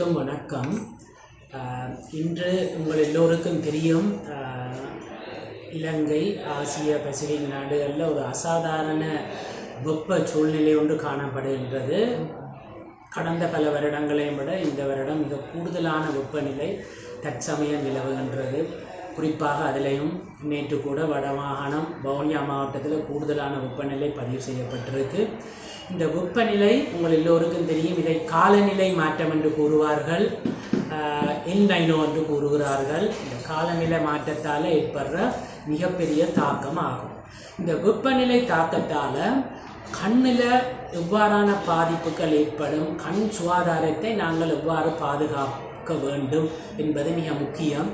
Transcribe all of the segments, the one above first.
அனைவருக்கும் வணக்கம். இன்று உங்கள் எல்லோருக்கும் தெரியும், இலங்கை, ஆசிய பசிபிக் நாடுகளில் ஒரு அசாதாரண வெப்ப சூழ்நிலை ஒன்று காணப்படுகின்றது. கடந்த பல வருடங்களையும் விட இந்த வருடம் மிக கூடுதலான வெப்பநிலை தற்சமயம் நிலவுகின்றது. குறிப்பாக அதிலையும் நேற்று கூட வடமாகாணம் வவுனியா மாவட்டத்தில் கூடுதலான வெப்பநிலை பதிவு செய்யப்பட்டிருக்கு. இந்த வெப்பநிலை உங்கள் எல்லோருக்கும் தெரியும். இதை காலநிலை மாற்றம் என்று கூறுவார்கள், எல் நைனோ என்று கூறுகிறார்கள். இந்த காலநிலை மாற்றத்தால் ஏற்படுற மிகப்பெரிய தாக்கம் ஆகும். இந்த வெப்பநிலை தாக்கத்தால் கண்ணில் எவ்வாறான பாதிப்புகள் ஏற்படும், கண் சுகாதாரத்தை நாங்கள் எவ்வாறு பாதுகாக்க வேண்டும் என்பது மிக முக்கியம்.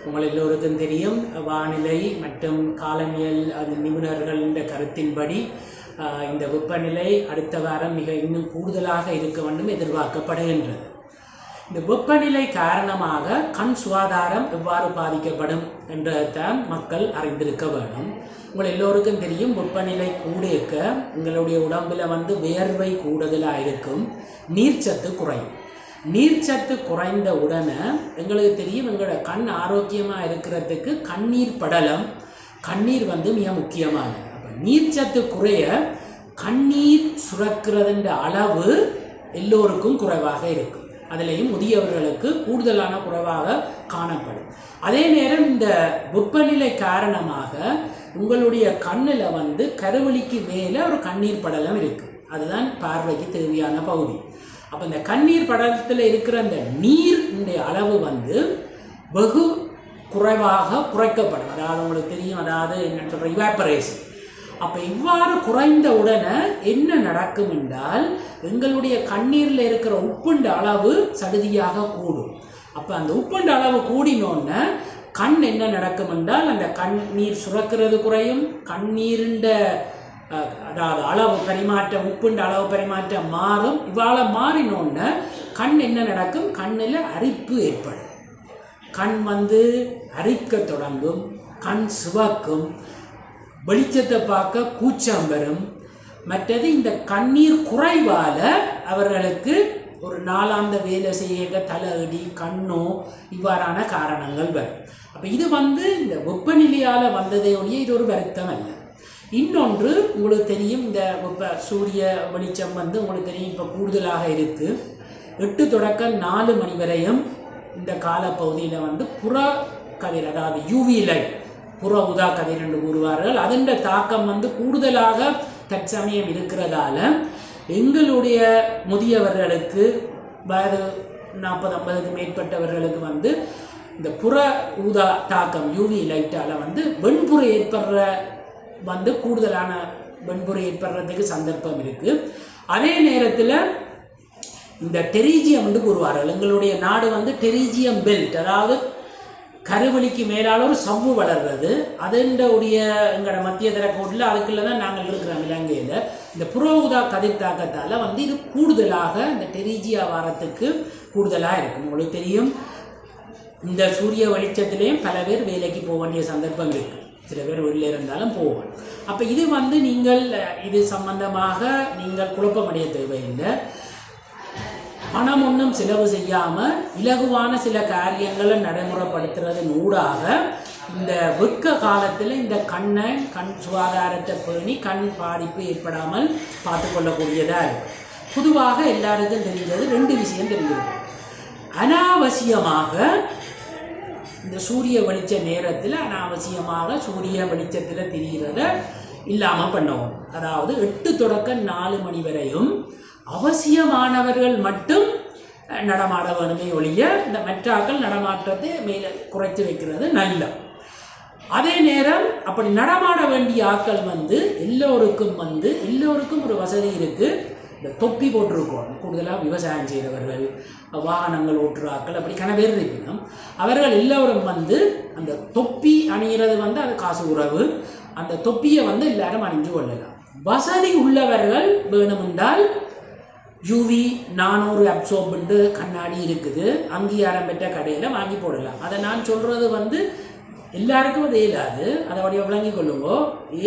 உங்கள் எல்லோருக்கும் தெரியும், வானிலை மற்றும் காலநிலை நிபுணர்களின் கருத்தின்படி இந்த வெப்பநிலை அடுத்த வாரம் இன்னும் கூடுதலாக இருக்க வேண்டும் எதிர்பார்க்கப்படுகின்றது. இந்த வெப்பநிலை காரணமாக கண் சுகாதாரம் எவ்வாறு பாதிக்கப்படும் என்றதான் மக்கள் அறிந்திருக்க வேண்டும். உங்கள் எல்லோருக்கும் தெரியும், வெப்பநிலை கூடியிருக்க எங்களுடைய உடம்பில் வியர்வை கூடுதலாக இருக்கும், நீர்ச்சத்து குறையும். நீர்ச்சத்து குறைந்த உடனே எங்களுக்கு தெரியும், எங்களோட கண் ஆரோக்கியமாக இருக்கிறதுக்கு கண்ணீர் படலம், கண்ணீர் மிக முக்கியமானது. அப்போ நீர்ச்சத்து குறைய கண்ணீர் சுரக்கிறதுன்ற அளவு எல்லோருக்கும் குறைவாக இருக்கும். அதிலையும் முதியவர்களுக்கு கூடுதலான குறைவாக காணப்படும். அதே நேரம் இந்த வெப்பநிலை காரணமாக உங்களுடைய கண்ணில் கருவெளிக்கு மேலே ஒரு கண்ணீர் படலம் இருக்குது. அதுதான் பார்வைக்கு தேவையான பகுதி. அப்போ இந்த கண்ணீர் படலத்தில் இருக்கிற அந்த நீருடைய அளவு வெகு குறைவாக குறைக்கப்படும். அதாவது உங்களுக்கு தெரியும், அதாவது என்ன சொல்கிற இவாப்பரேஷன். அப்போ இவ்வாறு குறைந்த உடனே என்ன நடக்கும் என்றால், எங்களுடைய கண்ணீரில் இருக்கிற உப்புண்ட அளவு சடுதியாக கூடும். அப்போ அந்த உப்புண்ட அளவு கூடினோன்னு கண் என்ன நடக்கும் என்றால், அந்த கண்ணீர் சுரக்கிறது குறையும், கண்ணீருண்ட அதாவது அளவு பரிமாற்றம், உப்புண்ட அளவு பரிமாற்றம் மாறும். இவ்வாறு மாறினோன்னு கண் என்ன நடக்கும், கண்ணில் அரிப்பு ஏற்படும். கண் அரிக்க தொடங்கும், கண் சிவக்கும், வெளிச்சத்தை பார்க்க கூச்சம் வரும். மற்றது இந்த கண்ணீர் குறைவால் அவர்களுக்கு ஒரு நாளாந்த வேலை செய்ய தலையடி, கண்ணோ இவ்வாறான காரணங்கள் வரும். அப்போ இது இந்த வெப்பநிலையால் வந்ததே ஒழிய இது ஒரு வருத்தம் அல்ல. இன்னொன்று உங்களுக்கு தெரியும், இந்த சூரிய வெளிச்சம் உங்களுக்கு தெரியும் இப்போ கூடுதலாக இருக்குது. 8 தொடக்கம் 4 மணி வரையும் இந்த காலப்பகுதியில் புற கதிர், அதாவது யூவி லைட், புற ஊதா கதிர் என்று கூறுவார்கள், அதன் தாக்கம் கூடுதலாக தற்சமயம் இருக்கிறதால எங்களுடைய முதியவர்களுக்கு, வயது 40-50க்கு மேற்பட்டவர்களுக்கு இந்த புற ஊதா தாக்கம் யூவி லைட்டால் வெண்புற ஏற்படுற கூடுதலான வெண்புரை ஏற்படுறதுக்கு சந்தர்ப்பம் இருக்குது. அதே நேரத்தில் இந்த டெரிஜியம் கூறுவார்கள். எங்களுடைய நாடு டெரிஜியம் பெல்ட், அதாவது கருவெளிக்கு மேலால் ஒரு சவ்வு வளர்றது, அதனுடைய எங்களோட மத்திய தரக்கோட்டில் அதுக்குள்ள தான் நாங்கள் இருக்கிறோம் இலங்கையில். இந்த புற ஊதா கதிர் தாக்கத்தால் இது கூடுதலாக இந்த டெரிஜியா வாரத்துக்கு கூடுதலாக இருக்கும். உங்களுக்கு தெரியும், இந்த சூரிய வெளிச்சத்திலேயும் பல பேர் வேலைக்கு போக வேண்டிய சந்தர்ப்பம் இருக்குது. சில பேர் வெளியில் இருந்தாலும் போவாங்க. அப்போ இது நீங்கள் இது சம்பந்தமாக நீங்கள் குழப்பமடைய தேவையில்லை. பணம் ஒன்றும் செலவு செய்யாமல் இலகுவான சில காரியங்களை நடைமுறைப்படுத்துறதன் ஊடாக இந்த வெக்க காலத்தில் இந்த கண் சுகாதாரத்தை பேணி கண் பாதிப்பு ஏற்படாமல் பார்த்து கொள்ளக்கூடியதாக இருக்கும். பொதுவாக எல்லாருக்கும் தெரிஞ்சது 2 விஷயம் தெரிஞ்சிருக்கும். அனாவசியமாக இந்த சூரிய வெளிச்ச நேரத்தில் அனாவசியமாக சூரிய வெளிச்சத்தில் தெரிகிறத இல்லாமல் பண்ணுவோம். அதாவது 8 தொடக்கம் 4 மணி வரையும் அவசியமானவர்கள் மட்டும் நடமாட வேணுமே ஒழிய இந்த மற்றாக்கள் நடமாட்டத்தை மேலே குறைத்து வைக்கிறது நல்ல. அதே நேரம் அப்படி நடமாட வேண்டிய ஆட்கள் எல்லோருக்கும் ஒரு வசதி இருக்குது. இந்த தொப்பி போட்டிருக்கோம். கூடுதலாக விவசாயம் செய்கிறவர்கள், வாகனங்கள் ஓட்டுறாக்கள், அப்படி கனவேர் இருக்கணும். அவர்கள் எல்லோரும் அந்த தொப்பி அணிகிறது அது காசு உறவு. அந்த தொப்பியை எல்லாரும் அணிஞ்சு கொள்ளலாம். வசதி உள்ளவர்கள் வேணுமென்றால் யூவி 400 அப்சோர்பன்ட்டு கண்ணாடி இருக்குது, அங்கீகாரம் பெற்ற கடையில் வாங்கி போடலாம். அதை நான் சொல்கிறது எல்லாருக்கும் அது இயலாது. அதை விளங்கி கொள்ளுங்கோ.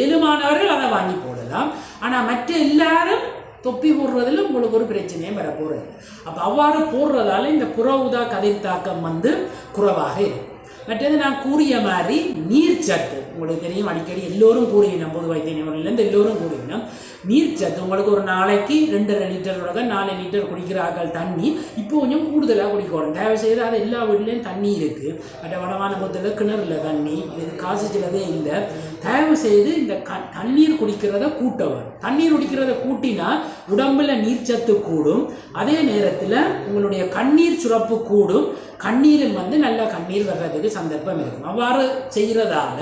ஏழுமானவர்கள் அதை வாங்கி போடலாம். ஆனால் மற்ற எல்லாரும் தொப்பி போடுறதுல உங்களுக்கு ஒரு பிரச்சனையும் வரப்போகிறது. அப்போ அவ்வாறு போடுறதால இந்த புற ஊதா கதிர் தாக்கம் வந்து குறைவாக இருக்கும். மற்றது நான் கூறிய மாதிரி நீர்ச்சத்து உங்களுக்கு தெரியும், அடிக்கடி எல்லோரும் கூறினோம், பொது வைத்திய நிபுணர்லேருந்து எல்லோரும் கூறினோம், நீர்ச்சத்து உங்களுக்கு ஒரு நாளைக்கு 2.5 லிட்டர் 4 லிட்டர் குடிக்கிறார்கள் தண்ணி. இப்போ கொஞ்சம் கூடுதலாக குடிக்கணும். தயவு செய்து அது எல்லா வீட்லேயும் தண்ணி இருக்குது. மற்ற வடமாநிலத்தில் கிணறுல தண்ணி, இது காசு சிலதே இல்லை. தயவு செய்து இந்த தண்ணீர் குடிக்கிறத கூட்டவும். தண்ணீர் குடிக்கிறத கூட்டினா உடம்புல நீர்ச்சத்து கூடும், அதே நேரத்தில் உங்களுடைய கண்ணீர் சுரப்பு கூடும், கண்ணீரில் வந்து நல்ல கண்ணீர் வர்றதுக்கு சந்தர்ப்பம் இருக்கும். அவ்வாறு செய்கிறதால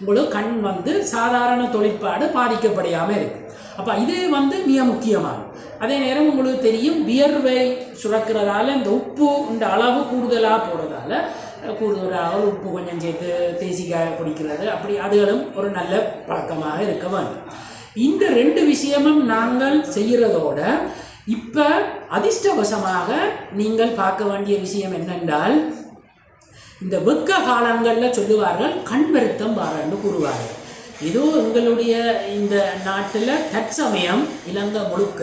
உங்களுக்கு கண் வந்து சாதாரண தொழிற்பாடு பாதிக்கப்படையாமல் இருக்கும். அப்போ இது வந்து மிக முக்கியமானது. அதே நேரம் உங்களுக்கு தெரியும், வியர்வை சுரக்கிறதால இந்த உப்பு இந்த அளவு கூடுதலாக போடுறதால கூடுதலாக உப்பு கொஞ்சம் சேர்த்து தேசிக்காய குடிக்கிறது, அப்படி அதுகளும் ஒரு நல்ல பழக்கமாக இருக்க வேண்டும். இந்த 2 விஷயமும் நாங்கள் செய்கிறதோட இப்போ அதிர்ஷ்டவசமாக நீங்கள் பார்க்க வேண்டிய விஷயம் என்னென்றால், இந்த வெக்க காலங்களில் சொல்லுவார்கள் கண் வருத்தம் வாரன்னு கூறுவார்கள். ஏதோ எங்களுடைய இந்த நாட்டில் தற்சமயம் இலங்கை முழுக்க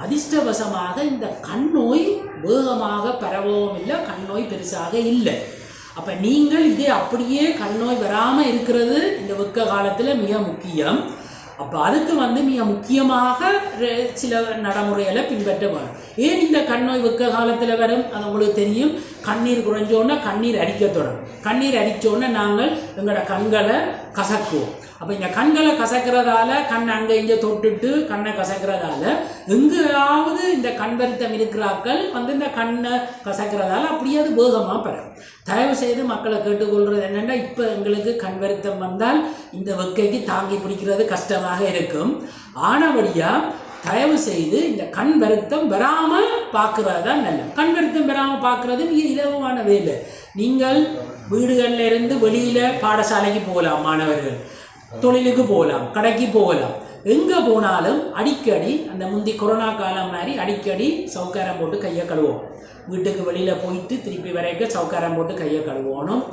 அதிர்ஷ்டவசமாக இந்த கண் நோய் வேகமாக பரவவும் இல்லை, கண் நோய் பெருசாக இல்லை. அப்போ நீங்கள் இதே அப்படியே கண் நோய் வராமல் இருக்கிறது இந்த வெக்க காலத்தில் மிக முக்கியம். அப்போ அதுக்கு வந்து மிக முக்கியமாக சில நடைமுறைகளை பின்பற்ற வேணும். ஏன் இந்த கண் நோய் வெக்க காலத்தில் வரும்? அது உங்களுக்கு தெரியும், கண்ணீர் குறைஞ்சோன்னா கண்ணீர் அடிக்க தொடரும். கண்ணீர் அடித்தோன்னே நாங்கள் எங்களோட கண்களை கசக்குவோம். அப்போ இந்த கண்களை கசக்கிறதால கண் அங்கே இங்கே தொட்டுட்டு கண்ணை கசக்கிறதால எங்கேயாவது இந்த கண் வருத்தம் இருக்கிறாக்கள் வந்து இந்த கண்ணை கசக்கிறதால அப்படியே அது வேகமாக பெறும். தயவு செய்து மக்களை கேட்டுக்கொள்வது என்னென்னா, இப்போ எங்களுக்கு கண் வருத்தம் வந்தால் இந்த வெக்கைக்கு தாங்கி பிடிக்கிறது கஷ்டமாக இருக்கும். ஆனபடியாக தயவு செய்து இந்த கண் வருத்தம் வராமல் பார்க்குறது தான் நல்லது. கண் வருத்தம் வராமல் பார்க்குறது மிக இலகுவான வேலை. நீங்கள் வீடுகளில் இருந்து வெளியில் பாடசாலைக்கு போகலாம், மாணவர்கள் தொழிலுக்கு போகலாம், கடைக்கு போகலாம், எங்கே போனாலும் அடிக்கடி அந்த முந்தி கொரோனா காலம் மாதிரி அடிக்கடி சவுக்காரம் போட்டு கையை கழுவோம். வீட்டுக்கு வெளியில் போயிட்டு திருப்பி வரைக்கும் சவுக்காரம் போட்டு கையை கழுவோணும்.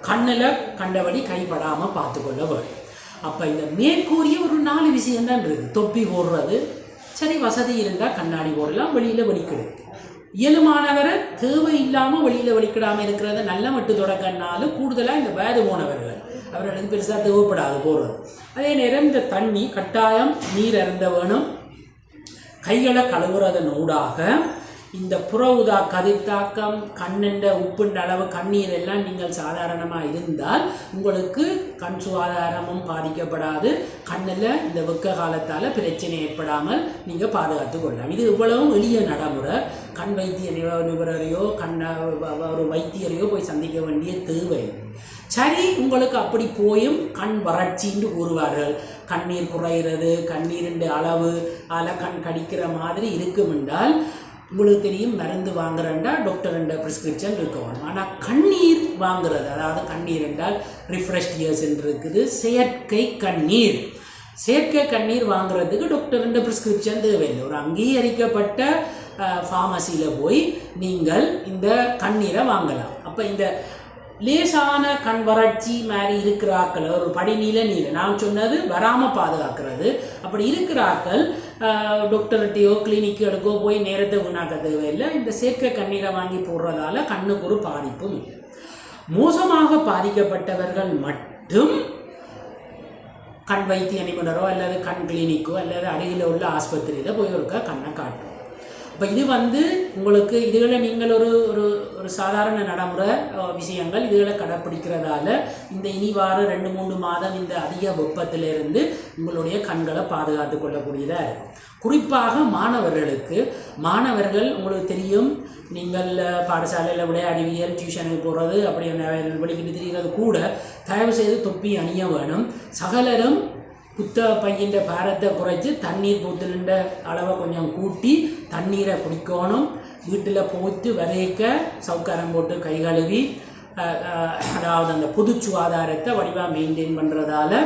கண்ணில் கண்டபடி கைப்படாமல் பார்த்துக்கொள்ள வேண்டும். அப்போ இந்த மேற்கூறிய ஒரு 4 விஷயம்தான் இருக்குது. தொப்பி போடுறது சரி, வசதி இருந்தால் கண்ணாடி போடலாம், வெளியில் வலிக்கிடு. இயலுமானவரை தேவையில்லாமல் வெளியில் வலிக்கிடாமல் இருக்கிறத நல்ல மட்டு தொடக்கனாலும் கூடுதலாக இந்த வயது போனவர்கள் அவர்களுக்கு பெருசாக தேவைப்படாது போடுறது. அதே நேரம் இந்த தண்ணி கட்டாயம் நீர் அருந்த வேணும். கைகளை கழுவுறதன் ஊடாக இந்த புற ஊதா கதிர்த்தாக்கம், கண்ணின்ற உப்புண்ட அளவு, கண்ணீர் எல்லாம் நீங்கள் சாதாரணமாக இருந்தால் உங்களுக்கு கண் சுகாதாரமும் பாதிக்கப்படாது. கண்ணில் இந்த வெக்க காலத்தால் பிரச்சனை ஏற்படாமல் நீங்கள் பாதுகாத்து கொள்ளலாம். இது இவ்வளவும் எளிய நடைமுறை. கண் வைத்திய நிபுணரையோ ஒரு வைத்தியரையோ போய் சந்திக்க வேண்டிய தேவை. சரி, உங்களுக்கு அப்படி போயும் கண் வறட்சின்னு கூறுவார்கள். கண்ணீர் குறைகிறது, கண்ணீரின் அளவு கண் கடிக்கிற மாதிரி இருக்கும் என்றால் உங்களுக்கு தெரியும், மருந்து வாங்குறேன்டா டாக்டர்ன்ற ப்ரிஸ்கிரிப்ஷன் இருக்கணும். ஆனால் கண்ணீர் வாங்குறது, அதாவது கண்ணீர் என்றால் ரிஃப்ரெஷ் இயர்ஸ் இருக்குது, செயற்கை கண்ணீர். செயற்கை கண்ணீர் வாங்குறதுக்கு டாக்டர்ன்ற ப்ரிஸ்கிரிப்ஷன் தேவையில்லை. ஒரு அங்கீகரிக்கப்பட்ட ஃபார்மசியில் போய் நீங்கள் இந்த கண்ணீரை வாங்கலாம். அப்போ இந்த லேசான கண் வறட்சி மாதிரி இருக்கிற ஆக்கள் ஒரு படிநீல நீர் நான் சொன்னது வராமல் பாதுகாக்கிறது. அப்படி இருக்கிற ஆக்கள் டாக்டர்கிட்டையோ கிளினிக்குகளுக்கோ போய் நேரத்தை வீணாக்க தேவையில்லை. இந்த செயற்கை கண்ணீரை வாங்கி போடுறதால கண்ணுக்கு ஒரு பாதிப்பும் இல்லை. மோசமாக பாதிக்கப்பட்டவர்கள் மட்டும் கண் வைத்திய நிபுணரோ அல்லது கண் கிளினிக்கோ அல்லது அருகில் உள்ள ஆஸ்பத்திரியில் போய் ஒருக்கா கண்ணை காட்டும். இப்போ இது வந்து உங்களுக்கு இதுகளை நீங்கள் ஒரு ஒரு சாதாரண நடைமுறை விஷயங்கள் இதுகளை கடைப்பிடிக்கிறதால இந்த இனி வார 2-3 மாதம் இந்த அதிக வெப்பத்திலிருந்து உங்களுடைய கண்களை பாதுகாத்து கொள்ளக்கூடியதாக இருக்கும். குறிப்பாக மாணவர்கள் உங்களுக்கு தெரியும், நீங்கள் பாடசாலையில் விளையாடிவியல் டியூஷனுக்கு போகிறது அப்படி வெளிக்கிட்டு தெரிகிறது கூட தயவு செய்து தொப்பி அணிய வேணும். சகலரும் குத்த பையன் பாரத்தை குறைச்சி தண்ணீர் போத்தலின்ற அளவை கொஞ்சம் கூட்டி தண்ணீரை குடிக்கணும். வீட்டில் போட்டு விதைக்க சவுக்காரம் போட்டு கை கழுவி, அதாவது அந்த பொது சுகாதாரத்தை வடிவாக மெயின்டைன் பண்ணுறதால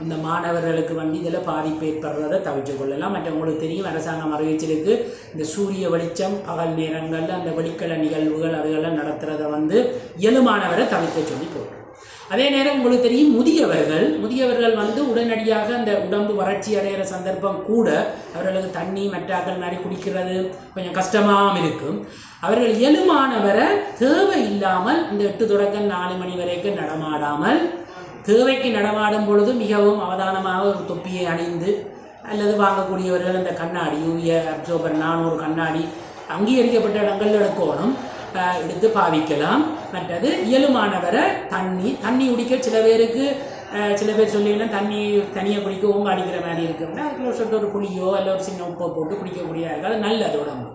இந்த மாணவர்களுக்கு வந்து இதில் பாதிப்பு ஏற்படுறதை தவிர்த்து கொள்ளலாம். மற்றவங்களுக்கு தெரியும், அரசாங்கம் அறிவிச்சிருக்கு இந்த சூரிய வெளிச்சம் பகல் நேரங்களில் அந்த வெளிக்கல நிகழ்வுகள் அதுகளெல்லாம் நடத்துகிறத வந்து இயலுமானவரை தவிர்க்க சொல்லி போட்டு. அதே நேரம் உங்களுக்கு தெரியும் முதியவர்கள் வந்து உடனடியாக அந்த உடம்பு வறட்சி அடைகிற சந்தர்ப்பம் கூட அவர்களுக்கு தண்ணி மற்றாக்கள் மாதிரி குடிக்கிறது கொஞ்சம் கஷ்டமாகவும் இருக்கும். அவர்கள் இயலுமானவரை தேவை இல்லாமல் இந்த 8 தொடக்கம் 4 மணி வரைக்கும் நடமாடாமல், தேவைக்கு நடமாடும் பொழுது மிகவும் அவதானமாக ஒரு தொப்பியை அணிந்து, அல்லது வாங்கக்கூடியவர்கள் அந்த கண்ணாடி UV அப்சர்வர் 400 கண்ணாடி அங்கீகரிக்கப்பட்ட இடங்கள் எடுக்கணும், எடுத்து பாவிக்கலாம். மற்றது இயலுமானவரை தண்ணி குடிக்க சில பேர் சொல்லிங்கன்னா தண்ணி தனியாக குடிக்கவும் அடிக்கிற மாதிரி இருக்குன்னா அதுக்குள்ள சொல்லிட்டு ஒரு புளியோ இல்லை ஒரு சின்ன உப்பை போட்டு குடிக்கக்கூடிய அது நல்லது உடம்பு.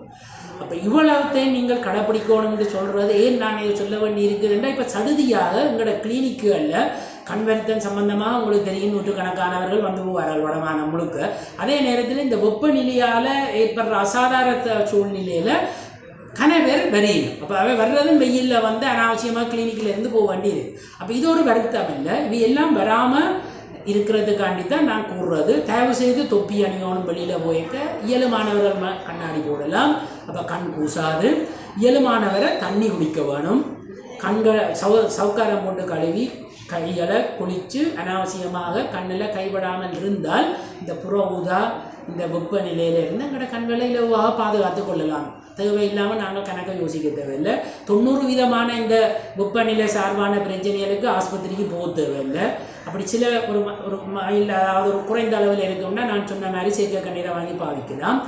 அப்போ இவ்வளவுத்தையும் நீங்கள் கடைப்பிடிக்கணும்னு சொல்கிறது ஏன் நான் இதை சொல்ல வேண்டி இருக்குதுன்னா, இப்போ சடுதியாக எங்களோட கிளினிக்குகளில் கண்வர்த்தன் சம்பந்தமாக உங்களுக்கு தெரியும் நூற்றுக்கணக்கானவர்கள் வந்து போவார்கள் வடமானம் முழுக்க. அதே நேரத்தில் இந்த வெப்பநிலையால் ஏற்படுற அசாதாரண சூழ்நிலையில் கணவர் வரையணும். அப்போ அவை வர்றதும் வெயிலில் வந்து அனாவசியமாக கிளினிக்கில் இருந்து போக வேண்டியது. அப்போ இது ஒரு வருத்தம் இல்லை. இது எல்லாம் வராமல் இருக்கிறதுக்காண்டி தான் நான் கூறுறது, தயவு செய்து தொப்பி அணியோனும் வெளியில் போயிருக்க இயலுமானவர்கள் கண்ணாடி போடலாம். அப்போ கண் கூசாது. இயலுமானவரை தண்ணி குடிக்க வேணும். கண்களை சவுக்காரம் போட்டு கழுவி கைகளை குளித்து அனாவசியமாக கண்ணில் கைவிடாமல் இருந்தால் இந்த புற ஊதா இந்த வெப்பநிலையிலிருந்து எங்களோட கண்களை இலவாக பாதுகாத்து கொள்ளலாம். தேவையில்லாமல் நாங்கள் கணக்கை யோசிக்க தேவையில்லை. 90% இந்த வெப்பநிலை சார்பான பிரச்சனைகளுக்கு ஆஸ்பத்திரிக்கு போக தேவையில்லை. அப்படி சில ஒரு அதாவது ஒரு குறைந்த அளவில் இருக்கோம்னா நான் சொன்ன மாதிரி சேர்க்க கண்ணீரை வாங்கி பாவிக்கலாம்.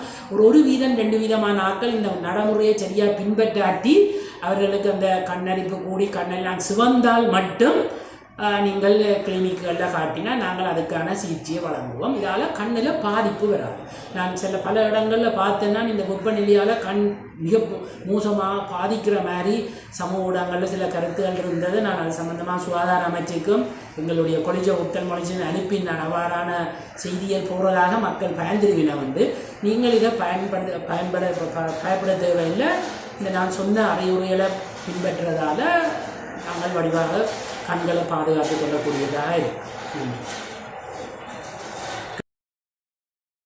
ஒரு வீதம் 2 வீதமான ஆட்கள் இந்த நடைமுறையை சரியாக பின்பற்றாட்டி அவர்களுக்கு அந்த கண்ணரிப்பு கூடி கண்ணெல்லாம் சிவந்தால் மட்டும் நீங்கள் கிளினிக்குகளில் காட்டினா நாங்கள் அதுக்கான சிகிச்சையை வழங்குவோம். இதால் கண்ணில் பாதிப்பு வராது. நான் பல இடங்களில் பார்த்தேன்னா இந்த வெப்பநிலையால் கண் மிக மோசமாக பாதிக்கிற மாதிரி சமூக ஊடகங்களில் சில கருத்துகள் இருந்தது. நான் அது சம்பந்தமாக சுகாதார அமைச்சுக்கும் எங்களுடைய கொலிஜ உத்தல் மொழிச்சின் அனுப்பி நான் அவ்வாறான செய்திகள் போடுறதாக மக்கள் பயந்துருவின வந்து நீங்கள் இதை பயப்பட தேவையில்லை. இந்த நான் சொன்ன அறிவுரைகளை பின்பற்றுறதால நாங்கள் வடிவாக கண்களை பாதுகாத்து கொள்ளக்கூடியதாக இருக்கும்.